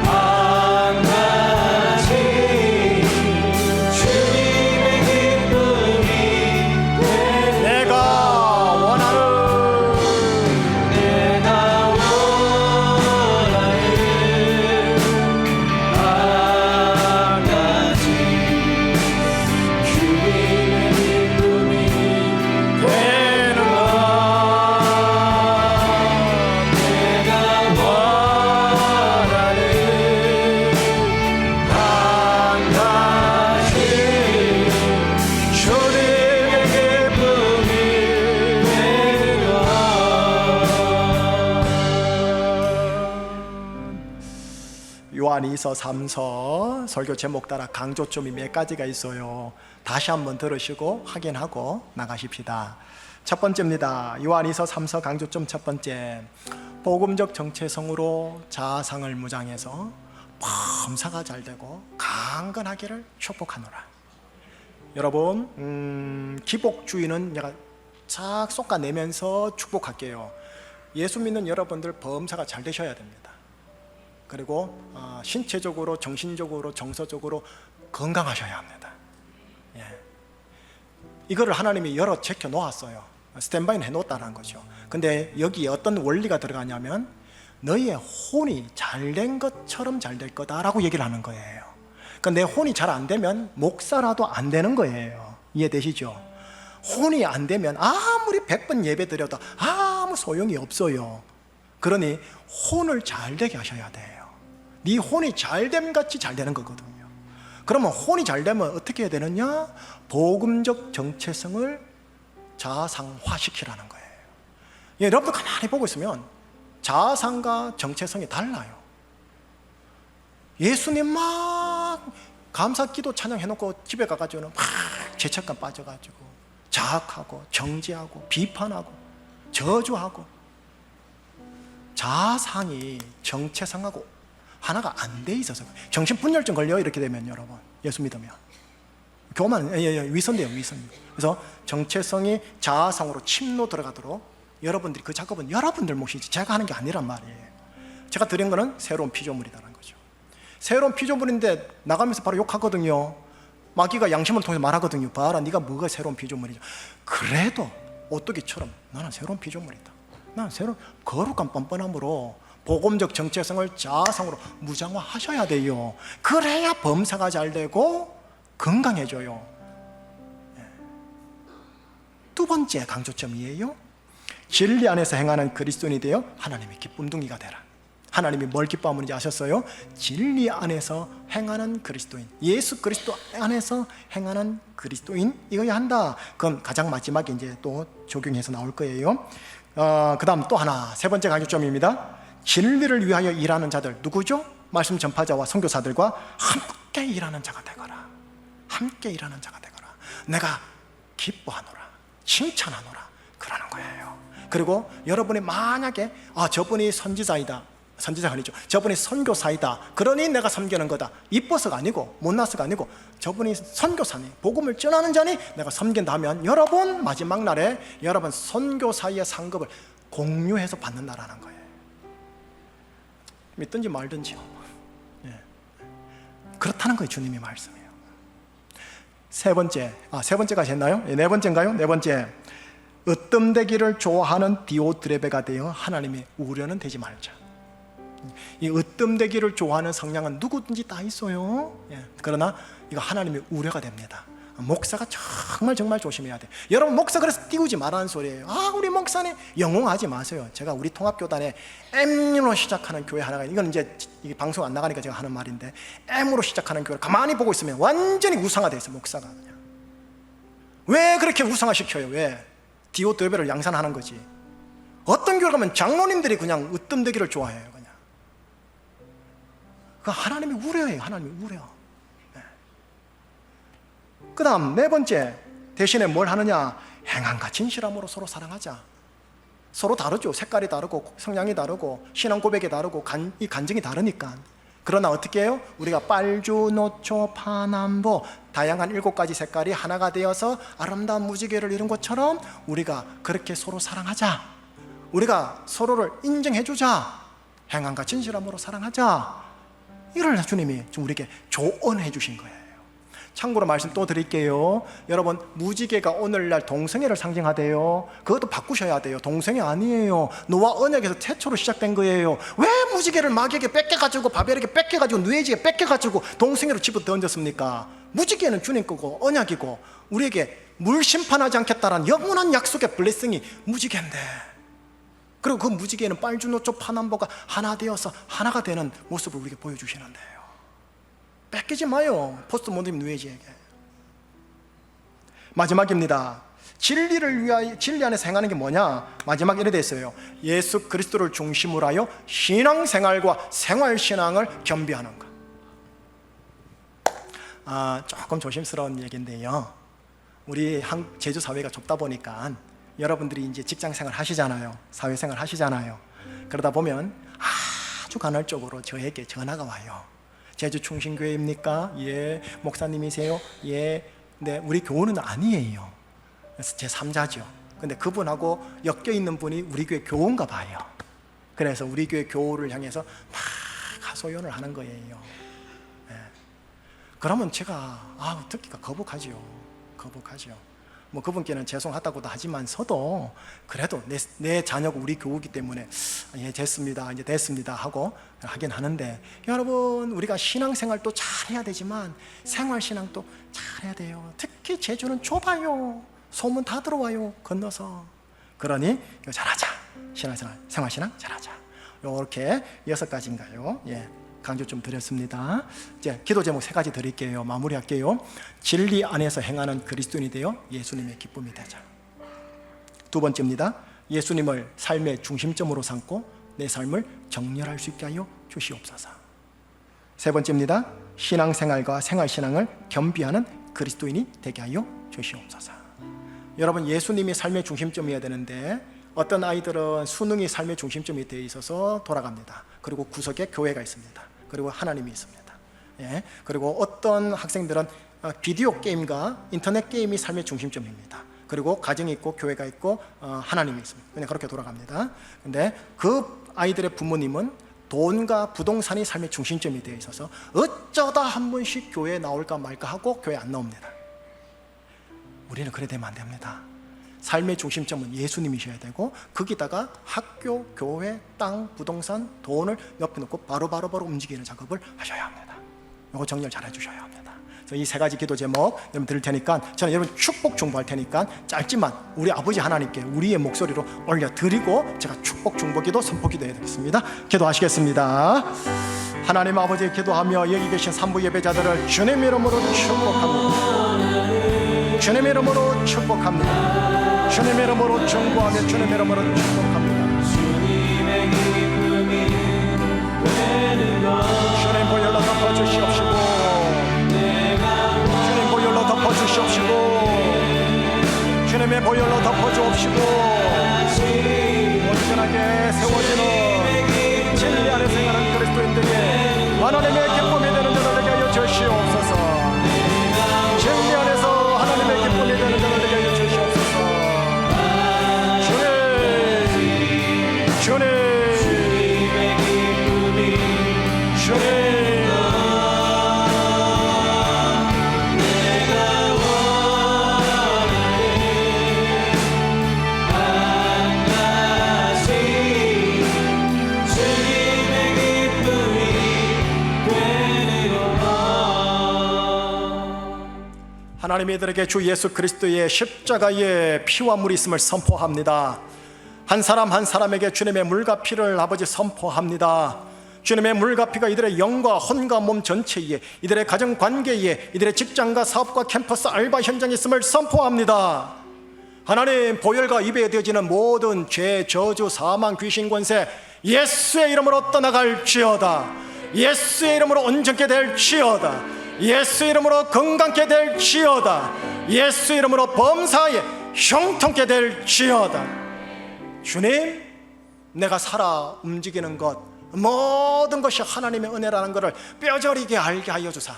한 가지, 주님의 기쁨이 되는 내가 원하는 내가 원하는 한 가지, 주님의 기쁨이 되는 것. 내가 원하는 한 가지, 주님의 기쁨이 되는 것. 요한이서 3서 설교 제목 따라 강조점이 몇 가지가 있어요. 다시 한번 들으시고 확인하고 나가십시다. 첫 번째입니다. 요한이서 3서 강조점 첫 번째, 복음적 정체성으로 자아상을 무장해서 범사가 잘 되고 강건하기를 축복하노라. 여러분, 기복주의는 내가 싹 쏟아내면서 축복할게요. 예수 믿는 여러분들 범사가 잘 되셔야 됩니다. 그리고 신체적으로, 정신적으로, 정서적으로 건강하셔야 합니다. 예. 이거를 하나님이 열어 제껴 놓았어요. 스탠바이는 해놓았다는 거죠. 근데 여기 어떤 원리가 들어가냐면 너희의 혼이 잘된 것처럼 잘 될 거다라고 얘기를 하는 거예요. 그러니까 내 혼이 잘 안 되면 목사라도 안 되는 거예요. 이해되시죠? 혼이 안 되면 아무리 100번 예배 드려도 아무 소용이 없어요. 그러니 혼을 잘 되게 하셔야 돼요. 네 혼이 잘됨 같이 잘 되는 거거든요. 그러면 혼이 잘 되면 어떻게 해야 되느냐? 복음적 정체성을 자아상화시키라는 거예요. 예, 여러분들 가만히 보고 있으면 자아상과 정체성이 달라요. 예수님 막 감사기도 찬양해놓고 집에 가가지고는 막 죄책감 빠져가지고 자학하고 정죄하고 비판하고 저주하고, 자아상이 정체상하고 하나가 안 돼 있어서 정신분열증 걸려요. 이렇게 되면 여러분, 예수 믿으면 교만, 위선돼요, 위선. 그래서 정체성이 자아상으로 침노 들어가도록 여러분들이, 그 작업은 여러분들 몫이지 제가 하는 게 아니란 말이에요. 제가 드린 거는 새로운 피조물이라는 거죠. 새로운 피조물인데 나가면서 바로 욕하거든요. 마귀가 양심을 통해서 말하거든요. 봐라, 네가 뭐가 새로운 피조물이죠. 그래도 오뚜기처럼 나는 새로운 피조물이다. 나는 새로운 거룩한 뻔뻔함으로 복음적 정체성을 자아성으로 무장화하셔야 돼요. 그래야 범사가 잘 되고 건강해져요. 두 번째 강조점이에요. 진리 안에서 행하는 그리스도인이 되어 하나님의 기쁨둥이가 되라. 하나님이 뭘 기뻐하는지 아셨어요? 진리 안에서 행하는 그리스도인, 예수 그리스도 안에서 행하는 그리스도인 이거야 한다. 그건 가장 마지막에 이제 또 적용해서 나올 거예요. 그 다음 또 하나, 세 번째 강조점입니다. 진리를 위하여 일하는 자들, 누구죠? 말씀 전파자와 선교사들과 함께 일하는 자가 되거라. 함께 일하는 자가 되거라. 내가 기뻐하노라, 칭찬하노라, 그러는 거예요. 그리고 여러분이 만약에 저분이 선지자이다, 선지자가 아니죠, 저분이 선교사이다, 그러니 내가 섬기는 거다, 이뻐서가 아니고 못나서가 아니고 저분이 선교사니 복음을 전하는 자니 내가 섬긴다 하면 여러분 마지막 날에 여러분 선교사의 상급을 공유해서 받는다라는 거예요. 믿든지 말든지요. 그렇다는 거예요. 주님의 말씀이에요. 세 번째가 됐나요? 네 번째인가요? 네 번째, 으뜸되기를 좋아하는 디오드레베가 되어 하나님의 우려는 되지 말자. 이 으뜸되기를 좋아하는 성향은 누구든지 다 있어요. 그러나 이거 하나님의 우려가 됩니다. 목사가 정말 조심해야 돼. 여러분, 목사 그래서 띄우지 말라는 소리예요. 우리 목사님 영웅하지 마세요. 제가 우리 통합교단에 M으로 시작하는 교회 하나가, 이건 이제 이 방송 안 나가니까 제가 하는 말인데, M으로 시작하는 교회를 가만히 보고 있으면 완전히 우상화돼 있어요. 목사가 그냥. 왜 그렇게 우상화시켜요? 왜? 디오드레베를 양산하는 거지. 어떤 교회 가면 장로님들이 그냥 으뜸되기를 좋아해요. 그냥. 그 하나님의 우려예요. 하나님의 우려. 그 다음 네 번째, 대신에 뭘 하느냐? 행함과 진실함으로 서로 사랑하자. 서로 다르죠. 색깔이 다르고 성향이 다르고 신앙 고백이 다르고 이 간증이 다르니까. 그러나 어떻게 해요? 우리가 빨주, 노초, 파남보 다양한 7가지 색깔이 하나가 되어서 아름다운 무지개를 이룬 것처럼 우리가 그렇게 서로 사랑하자. 우리가 서로를 인정해주자. 행함과 진실함으로 사랑하자. 이걸 주님이 좀 우리에게 조언해 주신 거예요. 참고로 말씀 또 드릴게요. 여러분, 무지개가 오늘날 동성애를 상징하대요. 그것도 바꾸셔야 돼요. 동성애 아니에요. 노아 언약에서 최초로 시작된 거예요. 왜 무지개를 마귀에게 뺏겨가지고 바벨에게 뺏겨가지고 누에지에 뺏겨가지고 동성애로 집어 던졌습니까? 무지개는 주님 거고 언약이고 우리에게 물 심판하지 않겠다라는 영원한 약속의 블레싱이 무지개인데, 그리고 그 무지개는 빨주노초 파남보가 하나 되어서 하나가 되는 모습을 우리에게 보여주시는데요. 뺏기지 마요. 포스트 모더니즘 누에지에게. 마지막입니다. 진리를 위하여, 진리 안에서 행하는 게 뭐냐? 마지막 이래 됐어요. 예수 그리스도를 중심으로 하여 신앙생활과 생활신앙을 겸비하는 것. 조금 조심스러운 얘기인데요. 우리 제주 사회가 좁다 보니까 여러분들이 이제 직장생활 하시잖아요. 사회생활 하시잖아요. 그러다 보면 아주 간헐적으로 저에게 전화가 와요. 제주 충신교회입니까? 예. 목사님이세요? 예. 네, 우리 교우는 아니에요. 그래서 제 3자죠. 근데 그분하고 엮여 있는 분이 우리 교회 교우인가 봐요. 그래서 우리 교회 교우를 향해서 막 하소연을 하는 거예요. 예. 그러면 제가 듣기가 거북하지요. 뭐 그분께는 죄송하다고도 하지만서도 그래도 내 자녀가 우리 교우기 때문에 예, 됐습니다, 이제 됐습니다 하고 하긴 하는데, 여러분, 우리가 신앙생활도 잘해야 되지만 생활신앙도 잘해야 돼요. 특히 제주는 좁아요. 소문 다 들어와요, 건너서. 그러니 이거 잘하자. 신앙생활, 생활신앙 잘하자. 이렇게 6가지인가요? 예. 강조 좀 드렸습니다. 이제 기도 제목 3가지 드릴게요. 마무리할게요. 진리 안에서 행하는 그리스도인이 되어 예수님의 기쁨이 되자. 두 번째입니다. 예수님을 삶의 중심점으로 삼고 내 삶을 정렬할 수 있게 하여 주시옵소서. 세 번째입니다. 신앙생활과 생활신앙을 겸비하는 그리스도인이 되게 하여 주시옵소서. 여러분, 예수님이 삶의 중심점이어야 되는데 어떤 아이들은 수능이 삶의 중심점이 되어 있어서 돌아갑니다. 그리고 구석에 교회가 있습니다. 그리고 하나님이 있습니다. 예. 그리고 어떤 학생들은 비디오 게임과 인터넷 게임이 삶의 중심점입니다. 그리고 가정이 있고 교회가 있고 하나님이 있습니다. 그냥 그렇게 돌아갑니다. 근데 그 아이들의 부모님은 돈과 부동산이 삶의 중심점이 되어 있어서 어쩌다 한 번씩 교회에 나올까 말까 하고 교회 안 나옵니다. 우리는 그래 되면 안 됩니다. 삶의 중심점은 예수님이셔야 되고 거기다가 학교, 교회, 땅, 부동산, 돈을 옆에 놓고 바로 움직이는 작업을 하셔야 합니다. 이거 정리를 잘 해주셔야 합니다. 이 세 가지 기도 제목 여러분 들을 테니까 저는 여러분 축복 중보할 테니까 짧지만 우리 아버지 하나님께 우리의 목소리로 올려드리고 제가 축복 중보기도 선포기도 해드리겠습니다. 기도하시겠습니다. 하나님 아버지, 기도하며 여기 계신 산부 예배자들을 주님 이름으로 축복합니다. 주님 이름으로 축복합니다. 주님 이름으로 중보하며 주님 이름으로 축복합니다. 주님의 기쁨이 되는 것 주님 보혈로 덮어주시옵시고 주님 보혈로 덮어주시옵시고 주님의 보혈로 덮어주옵시고 온전하게 세워지는 진리 안에 생활하는 그리스도인들에게 하나님의 기쁨이 되는 자들 되게 하여 주시옵소서. 진리 안에서 하나님의 기쁨이 되는 자들 되게 하여 주시옵소서. 주님 하나님의 이들에게 주 예수 그리스도의 십자가의 피와 물이 있음을 선포합니다. 한 사람 한 사람에게 주님의 물과 피를 아버지 선포합니다. 주님의 물과 피가 이들의 영과 혼과 몸 전체에, 이들의 가정관계에, 이들의 직장과 사업과 캠퍼스 알바 현장에 있음을 선포합니다. 하나님, 보혈과 입에 되어지는 모든 죄, 저주, 사망, 귀신, 권세 예수의 이름으로 떠나갈지어다. 예수의 이름으로 온전케 될지어다. 예수의 이름으로 건강케 될지어다. 예수의 이름으로 범사에 형통케 될지어다. 주님, 내가 살아 움직이는 것 모든 것이 하나님의 은혜라는 것을 뼈저리게 알게 하여 주사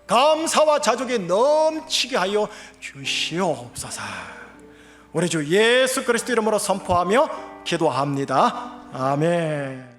감사와 자족이 넘치게 하여 주시옵소서. 우리 주 예수 그리스도 이름으로 선포하며 기도합니다. 아멘.